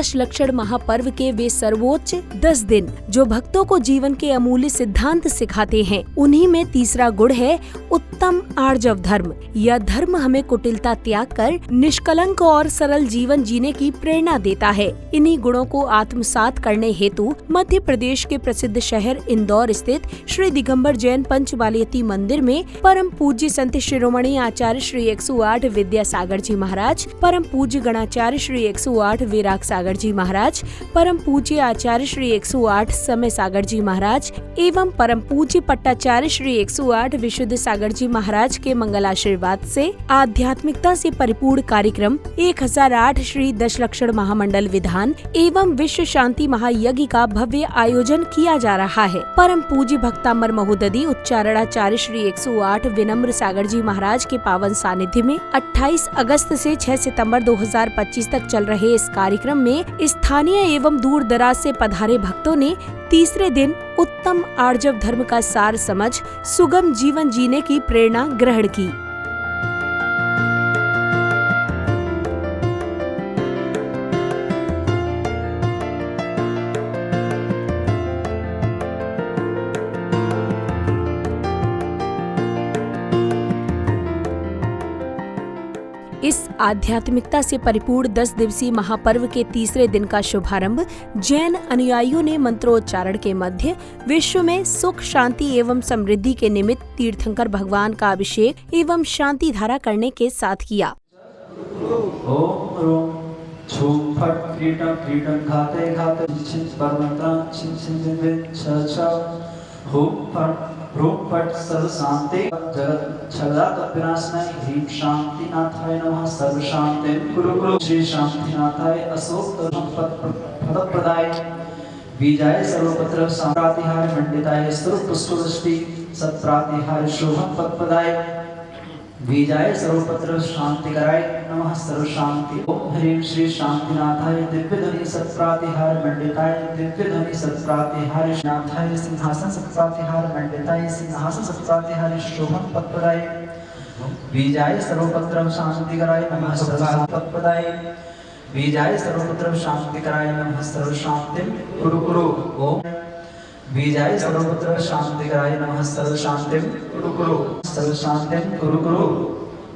दशलक्षण महापर्व के वे सर्वोच्च 10 दिन जो भक्तों को जीवन के अमूल्य सिद्धांत सिखाते हैं। उन्हीं में तीसरा गुण है उत्तम आर्जव धर्म। यह धर्म हमें कुटिलता त्याग कर निष्कलंक और सरल जीवन जीने की प्रेरणा देता है। इन्हीं गुणों को आत्मसात करने हेतु मध्य प्रदेश के प्रसिद्ध शहर इंदौर स्थित श्री दिगंबर जैन पंचबालियती मंदिर में परम पूज्य संत शिरोमणि आचार्य श्री 108 विद्यासागर जी महाराज, परम पूज्य गणाचार्य श्री 108 विराग सागर जी महाराज, परम पूज्य आचार्य श्री 108 समय सागर जी महाराज एवं परम पूज्य पट्टाचार्य श्री 108 विशुद्ध सागर जी महाराज के मंगलाशीर्वाद से आध्यात्मिकता से परिपूर्ण कार्यक्रम 1008 श्री दशलक्षण महामंडल विधान एवं विश्व शांति महायज्ञ का भव्य आयोजन किया जा रहा है। परम पूज्य भक्तामर महोदधि उच्चारणाचार्य श्री 108 विनम्र सागर जी महाराज के पावन सानिध्य में 28 अगस्त से 6 सितंबर 2025 तक चल रहे इस कार्यक्रम में स्थानीय एवं दूर दराज से पधारे भक्तों ने तीसरे दिन उत्तम आर्जव धर्म का सार समझ सुगम जीवन जीने की प्रेरणा ग्रहण की। इस आध्यात्मिकता से परिपूर्ण 10 दिवसीय महापर्व के तीसरे दिन का शुभारंभ जैन अनुयायियों ने मंत्रोच्चारण के मध्य विश्व में सुख शांति एवं समृद्धि के निमित्त तीर्थंकर भगवान का अभिषेक एवं शांति धारा करने के साथ किया। सर्व शांति जगत छलरात विनाशनाय ह्रीं शांतिनाथाय नमः सर्व शांति कुरु कुरु श्री शांतिनाथाय अशोक फलप्रदाय बीजाय सर्वपत्र साम्रातिहार मंडिताय स्वरूप पुष्पवृष्टि सत्प्रातिहार शोभम पदप्रदाय बीजाय सर्वपत्र शांति कराय नमः सर्व शांति। ओम ह्रीं श्री शांतिनाथाय दिव्य ध्वनि सत्प्रातिहार मंडिताय दिव्य ध्वनि सत्प्रातिहार नाथाय सिंहासन सत्प्रातिहार मंडिताय सिंहासन सत्प्रातिहार शोभम पदप्रदाय बीजाय सर्वपत्र शांति कराय नमः सर्व पदप्रदाय बीजाय सर्वपत्र शांति कराय नमः सर्व शांति कुरु कुरु। ओम बीजाय सर्वपुत्र शांति कराय नमः सर्व शांति कुरु कुरु सर्व शांति कुरु कुरु।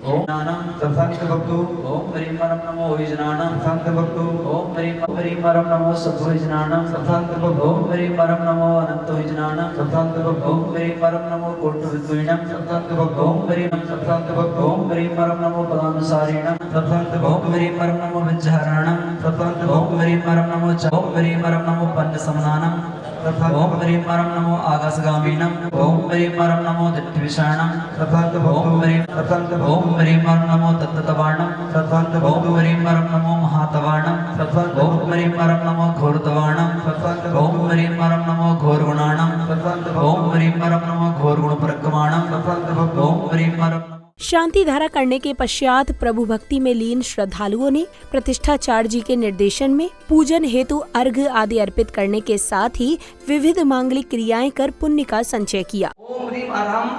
ओम नानम तथान्त भक्तु ओम हरिमरम नमो विजनानम तथान्त भक्तु ओम हरिमरम नमो सद्भो विजनानम तथान्त भक्तु ओम हरिमरम नमो अनंत विजनानम तथान्त भक्तु ओम हरिमरम नमो कोटि विद्विनम तथान्त भक्तु ओम हरिमरम तथान्त भक्तु ओम हरिमरम नमो पदानुसारिणम तथान्त भक्तु ओम हरिमरम नमो विज्जहारणम तथान्त भक्तु ओम हरिमरम नमो ओम हरिमरम नमो पन्न समनानम ओम हरिमरम नमो आकाशगामिनम ओम हरिमरम नमो दिट्ठविषाणम तथान्त ओम हरिमरम नमो तत्तवाणम तथान्त ओम हरिमरम नमो महातवाणम तथान्त ओम हरिमरम नमो घोरतवाणम तथान्त ओम हरिमरम नमो घोरगुणाणम तथान्त ओम हरिमरम नमो घोरगुणपरक्रमाणम तथान्त ओम हरिमरम। शांति धारा करने के पश्चात प्रभु भक्ति में लीन श्रद्धालुओं ने प्रतिष्ठाचार्य जी के निर्देशन में पूजन हेतु अर्घ्य आदि अर्पित करने के साथ ही विविध मांगलिक क्रियाएं कर पुण्य का संचय किया। ओम ह्रीं अरहम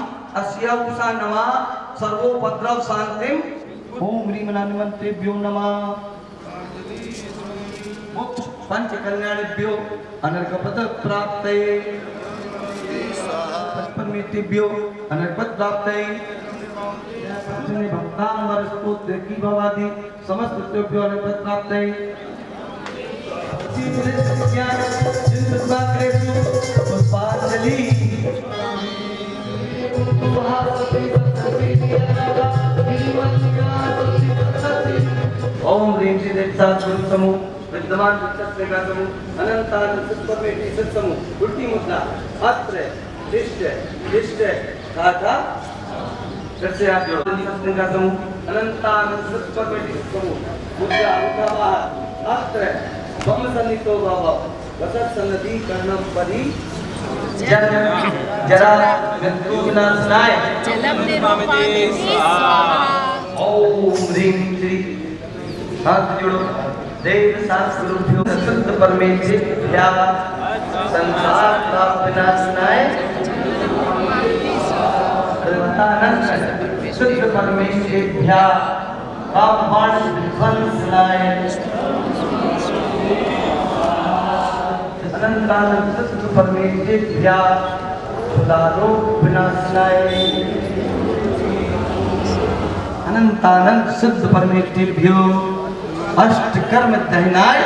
अस्या उषा नमः सर्वोपद्रव शांतिम ओम ह्रीं अनन्वन्तेभ्यो नमः मोक्ष पंच कल्याणेभ्यो अनर्कपद प्राप्तये पंचमेतेभ्यो अनर्कपद प्राप्तये भक्तांवर स्तोत्र की भवादि समस्त कृत्योभ्यो अनर्कपद प्राप्तये पुष्पांजलि ओम ह्रीं श्री देवतात्मसमु विद्यमान विचक्षणसमु अनंतानंदसुत्पमेति सत्समु उल्टी मुद्रा अत्र दिष्ट गाथा कृष्य आद्यो सत्संगसमु अनंतानंदसुत्पमेति सत्समु मुद्रा उठावा अत्र बम सन्नितो भाव वसत सन्नति कर्णम परि जरा मृत्यु विनाशनाय जलम निरूपाणे स्वाहा। ओम ह्रीं श्री हाथ जोड़ो देव शास्त्रुभ्यो सत्य परमेश्वरभ्यः संसार का विनाशनाय कृतानंद शुद्ध परमेश्वरभ्यः पापवान विध्वंसनाय अनंतानंद परमेश्वरिया सुधारो विनाशनाय अनंतानंद सिद्ध परमेश्वरिभ्यो अष्टकर्म दहनाय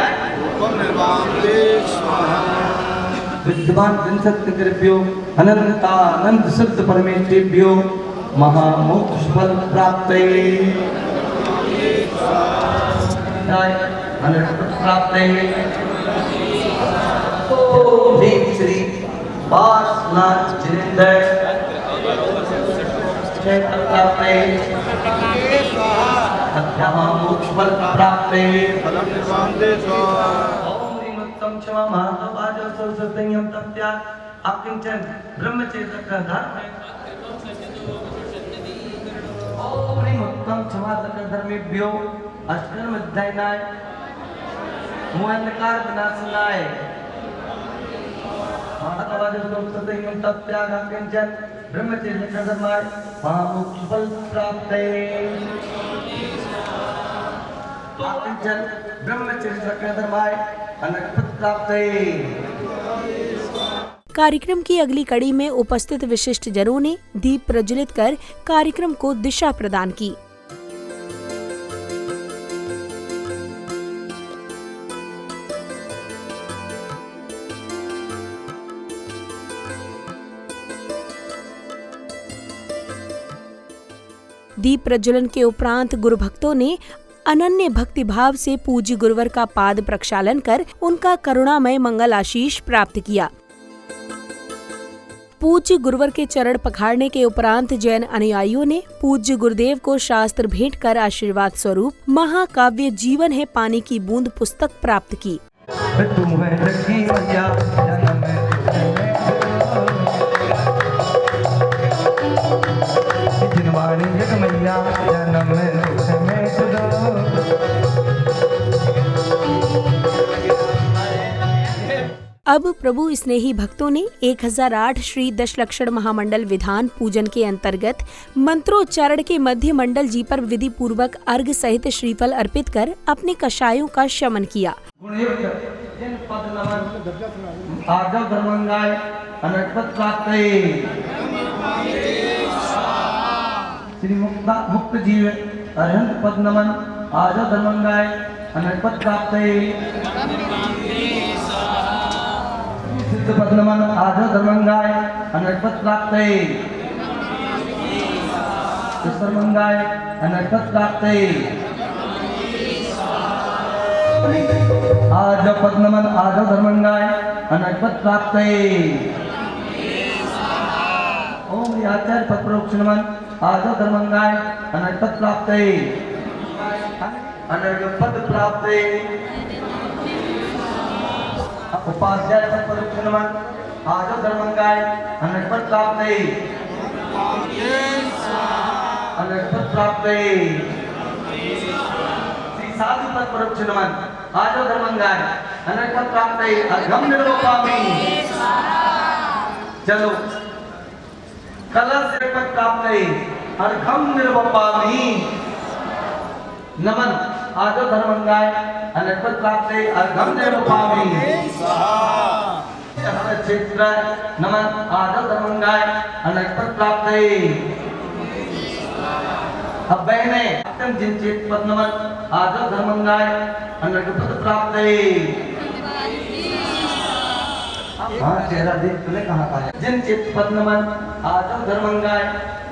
विद्वान विंशति कृभ्यो अनंतानंद सिद्ध परमेश्वरिभ्यो महामोक्ष फल प्राप्त प्राप्त श्री वासनाथ जिनेन्द्र प्राप्त मोक्ष फल प्राप्त क्षमा महाभाज संयम तत्या अकिंचन ब्रह्मचर्य का धर्म उत्तम क्षमा धर्मेभ्यो अष्टकर्म दहनाय मोहंकार विनाशनाय महाभाज संयम तत्या अकिंचन ब्रह्मचर्य का धर्माय महामोक्ष फल प्राप्त अकिंचन ब्रह्मचर्य का धर्माय कार्यक्रम की अगली कड़ी में उपस्थित विशिष्ट जनों ने दीप प्रज्वलित कर कार्यक्रम को दिशा प्रदान की। दीप प्रज्वलन के उपरांत गुरु भक्तों ने अनन्य भक्ति भाव से पूज्य गुरुवर का पाद प्रक्षालन कर उनका करुणामय मंगल आशीष प्राप्त किया। पूज्य गुरुवर के चरण पखाड़ने के उपरांत जैन अनुयायियों ने पूज्य गुरुदेव को शास्त्र भेंट कर आशीर्वाद स्वरूप महाकाव्य जीवन है पानी की बूंद पुस्तक प्राप्त की। अब प्रभु स्नेही भक्तों ने 1008 श्री दशलक्षण महामंडल विधान पूजन के अंतर्गत मंत्रोच्चारण के मध्य मंडल जी पर विधि पूर्वक अर्घ सहित श्रीफल अर्पित कर अपने कषायों का शमन किया। श्री मुक्त जीव अरहंत पद नमन आजा धर्मंगाय अनर्पद प्राप्त सिद्ध पद नमन आजा धर्मंगाय अनर्पद प्राप्त धर्मंगाय अनर्पद प्राप्त आजा पद नमन आजा धर्मंगाय अनर्पद प्राप्त ओम आचार्य पद प्रोक्ष नमन आजा धर्मंगाय अनर्पद प्राप्त अनर्पद प्राप्त उपाध्याय पद प्रोक्ष नमन आजा धर्मंगाय अनर्पद प्राप्त अनर्पद प्राप्त श्री साधु पद प्रोक्ष नमन आजा धर्मंगाय अनर्पद प्राप्त अघम निर्वपामि चलो कलश पद प्राप्त अर्घम निर्वपामि नमन आजा धर्मंगाय अनर्पद प्राप्त अर्घम निर्वपामि क्षेत्र नमन आजा धर्मंगाय अनर्पद प्राप्त अब बहने जिनचित पद नमन आजा धर्मंगाय अनर्पद प्राप्त हाँ चेहरा देख तुमने कहाँ का है जिनचित पद नमन आजा धर्मंगाय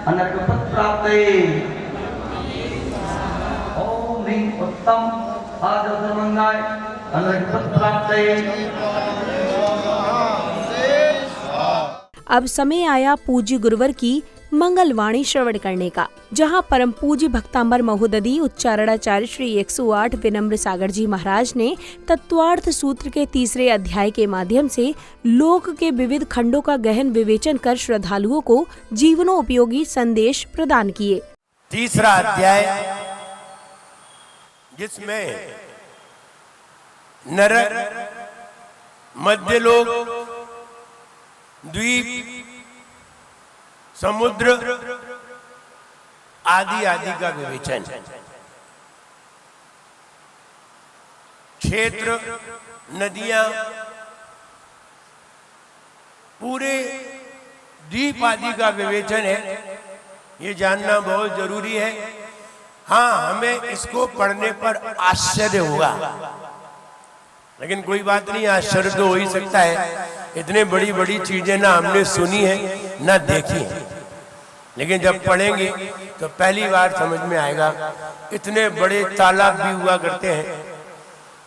अनर्पद प्राप्त ओम ह्रीं उत्तम आजा धर्मंगाय अनर्पद प्राप्त। अब समय आया पूज्य गुरुवर की मंगलवाणी श्रवण करने का, जहां परम पूज्य भक्तांबर महोदधि उच्चारणाचार्य श्री 108 विनम्र सागर जी महाराज ने तत्वार्थ सूत्र के 3रे अध्याय के माध्यम से लोक के विविध खंडों का गहन विवेचन कर श्रद्धालुओं को जीवनोपयोगी संदेश प्रदान किए। 3रा अध्याय जिसमें नरक, मध्यलोक, द्वीप, समुद्र आदि आदि का विवेचन, क्षेत्र, नदियां, पूरे दीप आदि का विवेचन है, ये जानना बहुत जरूरी है। हाँ, हमें इसको पढ़ने पर आश्चर्य होगा, लेकिन कोई बात नहीं, आश्चर्य तो हो ही सकता है। इतने बड़ी बड़ी चीजें ना हमने सुनी है ना देखी है, लेकिन जब पढ़ेंगे तो पहली बार समझ में आएगा। इतने बड़े तालाब भी हुआ करते हैं,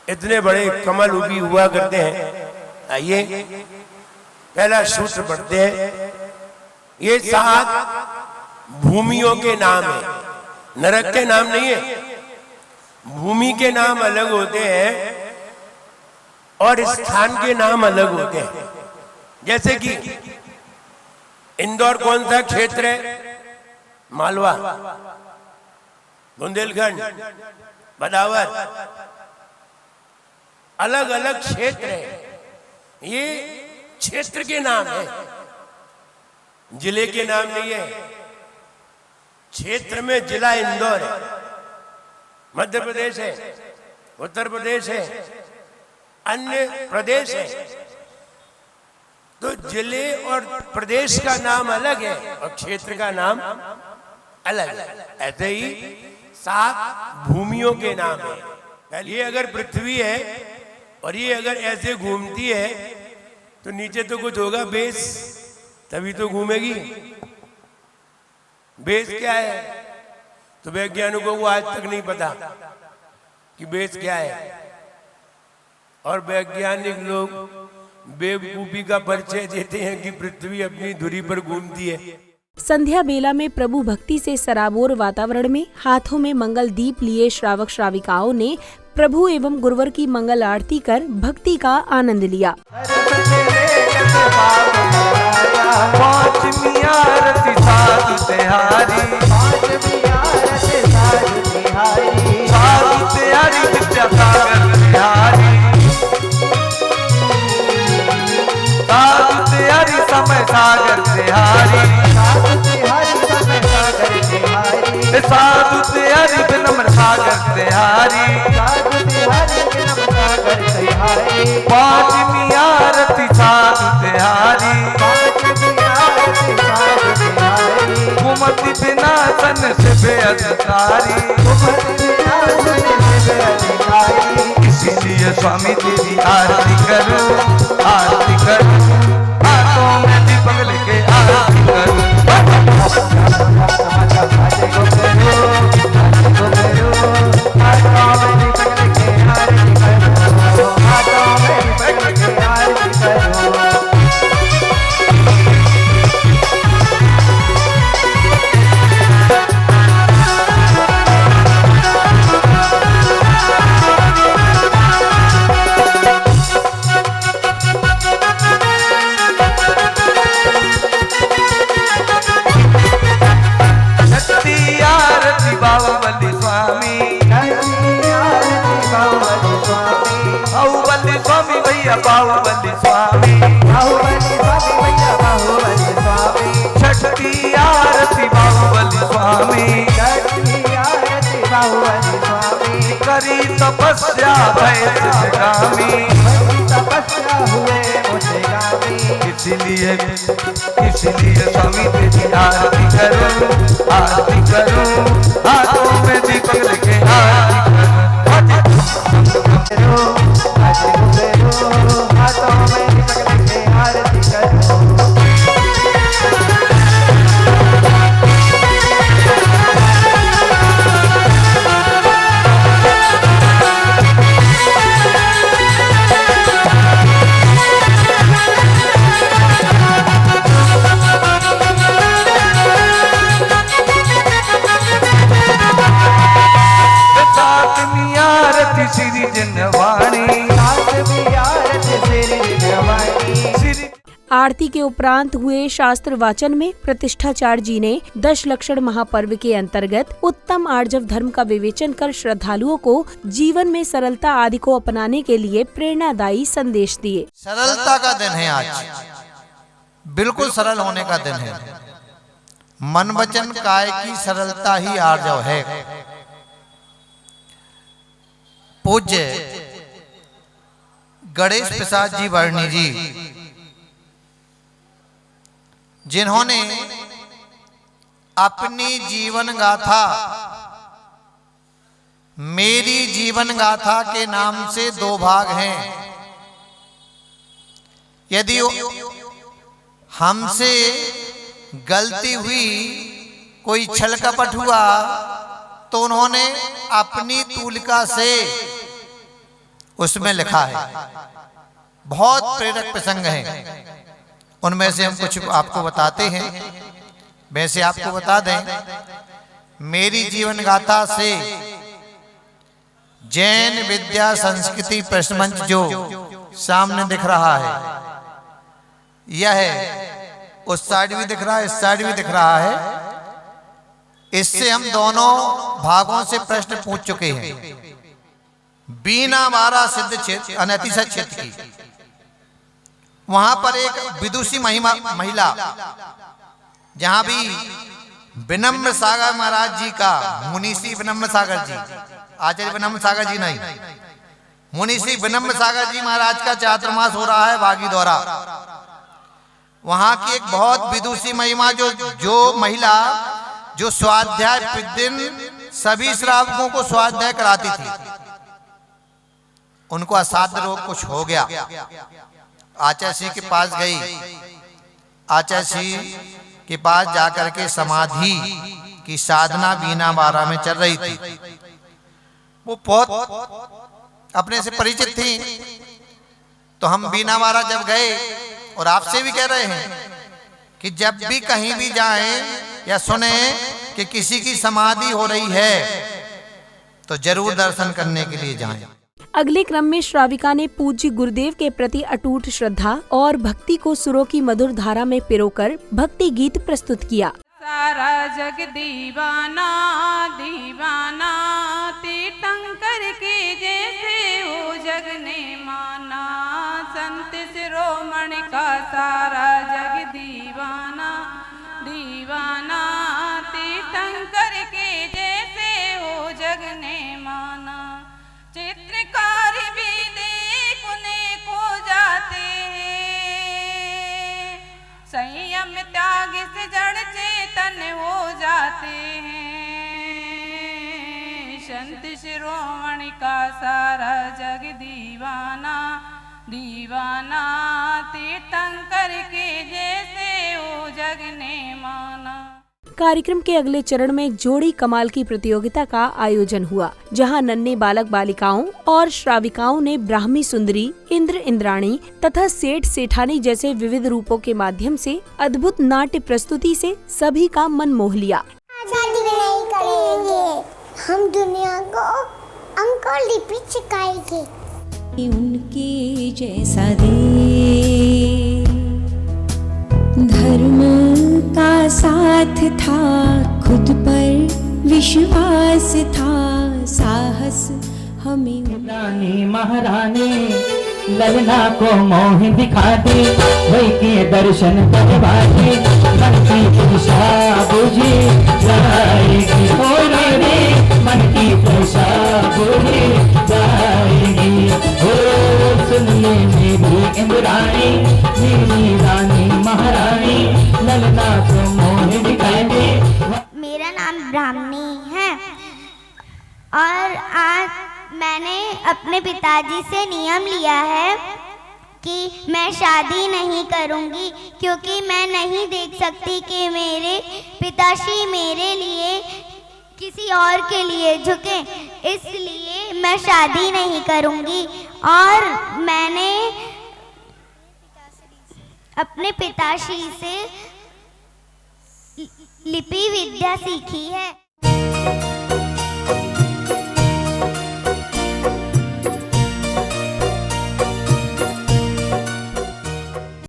इतने बड़े कमल भी हुआ करते हैं। आइए पहला सूत्र पढ़ते हैं। ये 7 भूमियों के नाम है, नरक के नाम नहीं है। भूमि के नाम अलग होते हैं और स्थान के नाम अलग होते हैं। जैसे कि इंदौर कौन सा क्षेत्र है? मालवा, बुंदेलखंड, बदावर, अलग अलग क्षेत्र है। ये क्षेत्र के नाम है, जिले के नाम नहीं है। क्षेत्र में जिला इंदौर है, मध्य प्रदेश है, उत्तर प्रदेश है, अन्य प्रदेश है। तो जिले और प्रदेश का नाम अलग है और क्षेत्र का नाम अलग है। ऐसे ही 7 भूमियों के नाम है। ये अगर पृथ्वी है और ये अगर ऐसे घूमती है तो नीचे तो कुछ होगा, बेस, तभी तो घूमेगी। बेस क्या है? तो वैज्ञानिकों को आज तक नहीं पता कि बेस क्या है, और वैज्ञानिक लोग बेवकूफी का परिचय देते हैं कि पृथ्वी अपनी धुरी पर घूमती है। संध्या बेला में प्रभु भक्ति से सराबोर वातावरण में हाथों में मंगल दीप लिए श्रावक श्राविकाओं ने प्रभु एवं गुरुवर की मंगल आरती कर भक्ति का आनंद लिया। पांचवी आरती साधु तिहारी, साधु तिहारी विद्या सागर तिहारी, साधु तिहारी समय सागर तिहारी, साधु तिहारी विनम्र सागर तिहारी, पांचवी आरती साधु तिहारी, कुमति विनाशन से अधिकारी, इसीलिए स्वामी तेरी आरती करो, आरती करो, हाथों में दीपक लेके आरती करो। बाहुबली स्वामी, छठी आरती बाहुबली स्वामी, करी तपस्या भय गामी, इसलिए स्वामी तेरी आरती करो, आरती करो, हाथों में दीपक लेके आरती करो, हाथों में दीपक लेके आरती करो। आरती के उपरांत हुए शास्त्र वाचन में प्रतिष्ठाचार्य जी ने 10 लक्षण महापर्व के अंतर्गत उत्तम आर्जव धर्म का विवेचन कर श्रद्धालुओं को जीवन में सरलता आदि को अपनाने के लिए प्रेरणादायी संदेश दिए। सरलता का दिन है आज, बिल्कुल सरल होने का दिन है। मन वचन काय की सरलता ही आर्जव है। पूज्य गणेश प्रसाद जी वर्णी जी जिन्होंने अपनी जीवन गाथा मेरी जीवन गाथा के नाम से 2 भाग हैं। यदि हमसे गलती हुई, कोई छल कपट हुआ, तो उन्होंने अपनी तूलिका से उसमें लिखा है। बहुत प्रेरक प्रसंग हैं, उनमें से हम कुछ आपको बताते हैं। वैसे आपको बता दें, मेरी जीवन गाथा से जैन विद्या संस्कृति प्रश्न मंच जो सामने दिख रहा है, यह है, उस साइड भी दिख रहा है, इस साइड भी दिख रहा है। इससे हम दोनों भागों से प्रश्न पूछ चुके हैं। बीना मारा सिद्ध क्षेत्र अनतिशय क्षेत्र की, वहां पर एक विदुषी महिला, जहां भी विनम्र सागर महाराज जी का, मुनीषी विनम्र सागर जी, आचार्य विनम्र सागर जी नहीं, मुनीषी विनम्र सागर जी महाराज का चातुर्मास हो रहा है बागीदौरा। वहां की एक बहुत विदुषी महिमा, जो महिला जो स्वाध्याय प्रतिदिन सभी श्रावकों को स्वाध्याय कराती थी, उनको असाध्य रोग कुछ हो गया। आचार्य श्री के पास गई, आचार्य श्री के पास जाकर के समाधि की साधना बीना बारा में चल रही थी। वो बहुत अपने से परिचित थी। तो हम बीना बारा जब गए, और आपसे भी कह रहे हैं कि जब भी कहीं भी जाएं या सुने कि किसी की समाधि हो रही है, तो जरूर दर्शन करने के लिए जाएं। अगले क्रम में श्राविका ने पूज्य गुरुदेव के प्रति अटूट श्रद्धा और भक्ति को सुरों की मधुर धारा में पिरोकर भक्ति गीत प्रस्तुत किया। सारा जग दीवाना दीवाना, तीर्थंकर के जैसे हो जग ने माना। संत शिरोमणि का सारा जग दीवाना दीवाना, तीर्थंकर के जैसे हो जग ने माना। चित्रकार भी देखने को जाते हैं, संयम त्याग से जड़ चेतन हो जाते हैं। संत शिरोमणि का सारा जग दीवाना दीवाना, तीर्थंकर के जैसे हो जग ने माना। कार्यक्रम के अगले चरण में जोड़ी कमाल की प्रतियोगिता का आयोजन हुआ, जहां नन्हे बालक बालिकाओं और श्राविकाओं ने ब्राह्मी सुंदरी, इंद्र इंद्राणी तथा सेठ सेठानी जैसे विविध रूपों के माध्यम से अद्भुत नाट्य प्रस्तुति से सभी का मन मोह लिया। शादी में नहीं करेंगे, हम दुनिया को अंकुर लिपि सिखाएंगे। उनके जैसा दे धर्म का साथ था, खुद पर विश्वास था, साहस हमें। रानी महारानी ललना को मोह दिखा दे, वही के दर्शन करवा दे, मन की दिशा बुझे जाएगी। ओ रे मन की दिशा बुझे जाएगी। ओ सुन ले मेरी इंद्राणी, मेरी रानी महारानी, ललना को मोह दिखा दे। मेरा नाम ब्राह्मणी है और आज मैंने अपने पिताजी से नियम लिया है कि मैं शादी नहीं करूंगी, क्योंकि मैं नहीं देख सकती कि मेरे पिताश्री मेरे लिए किसी और के लिए झुके, इसलिए मैं शादी नहीं करूंगी। और मैंने अपने पिताश्री से लिपि विद्या सीखी है।